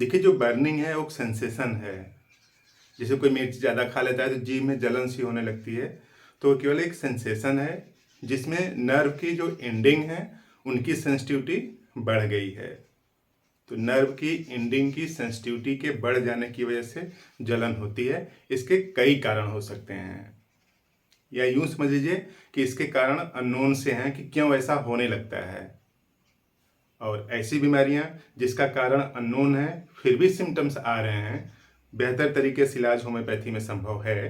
देखिए, जो बर्निंग है वो सेंसेशन है। जैसे कोई मिर्च ज़्यादा खा लेता है तो जीभ में जलन सी होने लगती है, तो वो केवल एक सेंसेशन है जिसमें नर्व की जो एंडिंग है उनकी सेंसिटिविटी बढ़ गई है। तो नर्व की एंडिंग की सेंसिटिविटी के बढ़ जाने की वजह से जलन होती है। इसके कई कारण हो सकते हैं, या यूं समझ लीजिए कि इसके कारण अननोन से हैं कि क्यों ऐसा होने लगता है। और ऐसी बीमारियां जिसका कारण अननोन है फिर भी सिम्टम्स आ रहे हैं, बेहतर तरीके से इलाज होम्योपैथी में संभव है।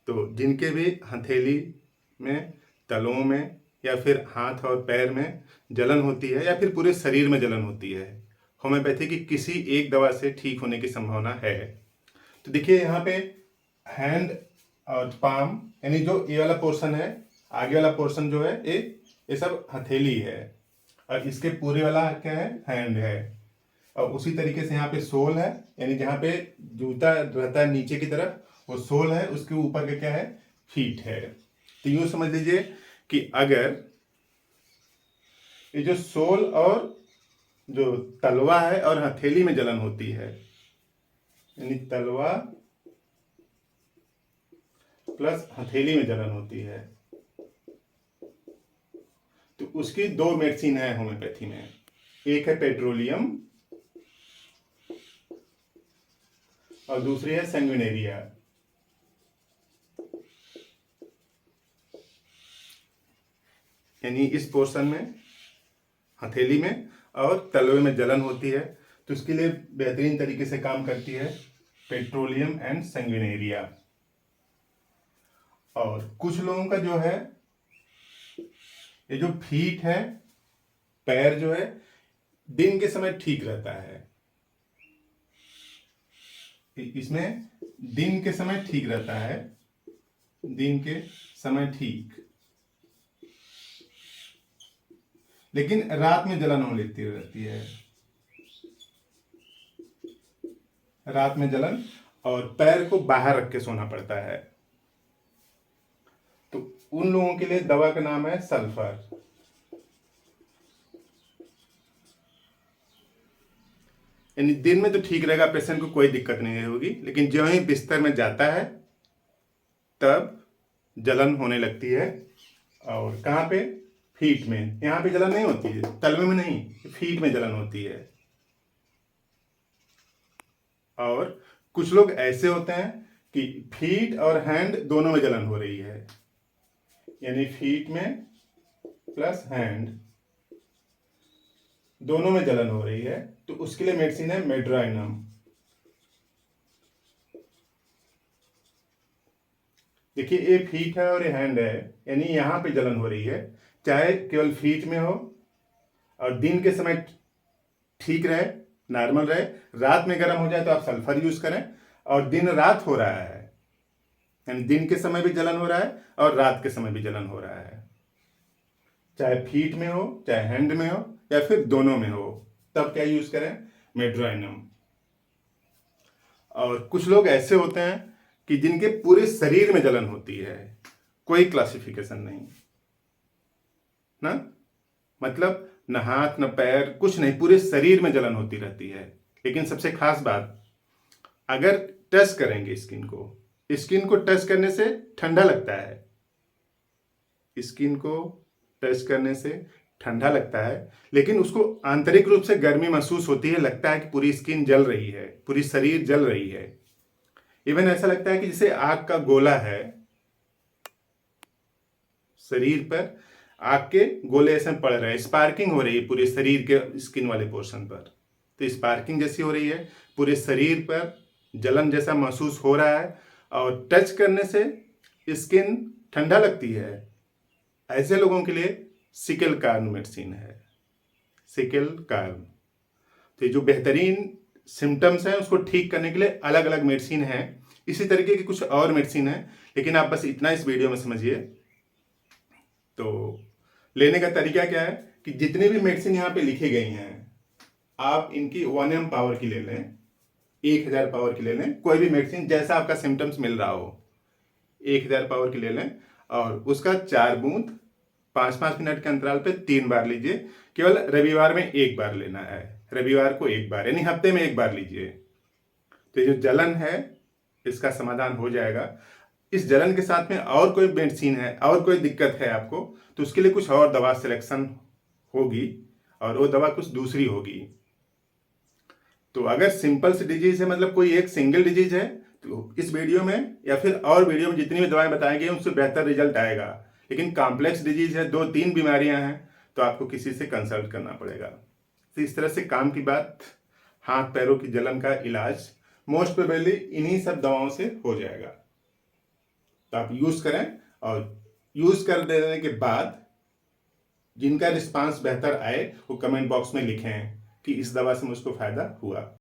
तो जिनके भी हथेली में, तलों में या फिर हाथ और पैर में जलन होती है या फिर पूरे शरीर में जलन होती है, होम्योपैथी की किसी एक दवा से ठीक होने की संभावना है। तो देखिए यहाँ पे हैंड और पाम, यानी जो ये वाला पोर्शन है, आगे वाला पोर्शन जो है ये सब हथेली है, और इसके पूरे वाला क्या है, हैंड है। और उसी तरीके से यहाँ पे सोल है, यानी जहाँ पे जूता रहता है नीचे की तरफ वो सोल है, उसके ऊपर का क्या है, फीट है। तो यूं समझ लीजिए कि अगर ये जो सोल और जो तलवा है और हथेली में जलन होती है, यानी तलवा प्लस हथेली में जलन होती है, तो उसकी दो मेडिसिन है होम्योपैथी में। एक है पेट्रोलियम और दूसरी है सैंग्विनेरिया। यानी इस पोर्शन में, हथेली में और तलवे में जलन होती है, तो उसके लिए बेहतरीन तरीके से काम करती है पेट्रोलियम एंड सैंग्विनेरिया। और कुछ लोगों का जो है, ये जो फीट है, पैर जो है, दिन के समय ठीक रहता है। इसमें दिन के समय ठीक रहता है, दिन के समय ठीक, लेकिन रात में जलन होने लगती रहती है, रात में जलन, और पैर को बाहर रख के सोना पड़ता है। तो उन लोगों के लिए दवा का नाम है सल्फर। यानी दिन में तो ठीक रहेगा, पेशेंट को कोई दिक्कत नहीं होगी, लेकिन जो ही बिस्तर में जाता है तब जलन होने लगती है। और कहाँ पे, फीट में। यहाँ पे जलन नहीं होती है, तलवे में नहीं, फीट में जलन होती है। और कुछ लोग ऐसे होते हैं कि फीट और हैंड दोनों में जलन हो रही है, यानी फीट में प्लस हैंड दोनों में जलन हो रही है, तो उसके लिए मेडिसिन है मेड्राइनम। देखिए, ये फीट है और ये हैंड है, यानी यहां पे जलन हो रही है, चाहे केवल फीट में हो और दिन के समय ठीक रहे, नॉर्मल रहे, रात में गर्म हो जाए तो आप सल्फर यूज करें। और दिन रात हो रहा है, यानी दिन के समय भी जलन हो रहा है और रात के समय भी जलन हो रहा है, चाहे फीट में हो, चाहे हैंड में हो, या फिर दोनों में हो, तब क्या यूज करें, मेड्राइनम। और कुछ लोग ऐसे होते हैं कि जिनके पूरे शरीर में जलन होती है, कोई क्लासिफिकेशन नहीं ना, मतलब न हाथ न पैर, कुछ नहीं, पूरे शरीर में जलन होती रहती है। लेकिन सबसे खास बात, अगर टच करेंगे स्किन को टच करने से ठंडा लगता है, स्किन को टच करने से ठंडा लगता है, लेकिन उसको आंतरिक रूप से गर्मी महसूस होती है, लगता है कि पूरी स्किन जल रही है, पूरी शरीर जल रही है। इवन ऐसा लगता है कि जैसे आग का गोला है शरीर पर, आग के गोले ऐसे पड़ रहे हैं, स्पार्किंग हो रही है पूरे शरीर के स्किन वाले पोर्शन पर। तो स्पार्किंग जैसी हो रही है, पूरे शरीर पर जलन जैसा महसूस हो रहा है, और टच करने से स्किन ठंडा लगती है। ऐसे लोगों के लिए सिकल कार्न मेडिसिन है, सिकल कार्न। तो ये जो बेहतरीन सिम्टम्स हैं उसको ठीक करने के लिए अलग अलग मेडिसिन है। इसी तरीके की कुछ और मेडिसिन है, लेकिन आप बस इतना इस वीडियो में समझिए। तो लेने का तरीका क्या है कि जितनी भी मेडिसिन यहाँ पे लिखी गई हैं, आप इनकी 1 पावर की ले लें, 1000 पावर की ले लें, कोई भी मेडिसिन जैसा आपका सिम्टम्स मिल रहा हो, 1000 पावर की ले लें, और उसका 4 बूंद 5-5 मिनट के अंतराल पे 3 बार लीजिए। केवल रविवार में 1 बार लेना है, रविवार को एक बार, यानी हफ्ते में एक बार लीजिए। तो ये जो जलन है इसका समाधान हो जाएगा। इस जलन के साथ में और कोई मेडिसिन है और कोई दिक्कत है आपको, तो उसके लिए कुछ और दवा सिलेक्शन होगी और वो दवा कुछ दूसरी होगी। तो अगर सिंपल सी डिजीज है, मतलब कोई एक सिंगल डिजीज है, तो इस वीडियो में या फिर और वीडियो में जितनी भी दवाएं बताई गई उनसे बेहतर रिजल्ट आएगा। लेकिन कॉम्प्लेक्स डिजीज है, 2-3 बीमारियां हैं, तो आपको किसी से कंसल्ट करना पड़ेगा। तो इस तरह से काम की बात। हाथ पैरों की जलन का इलाज मोस्ट प्रोबेबली इन्हीं सब दवाओं से हो जाएगा। तो आप यूज करें और यूज कर देने के बाद जिनका रिस्पांस बेहतर आए वो कमेंट बॉक्स में लिखें कि इस दवा से मुझको फायदा हुआ।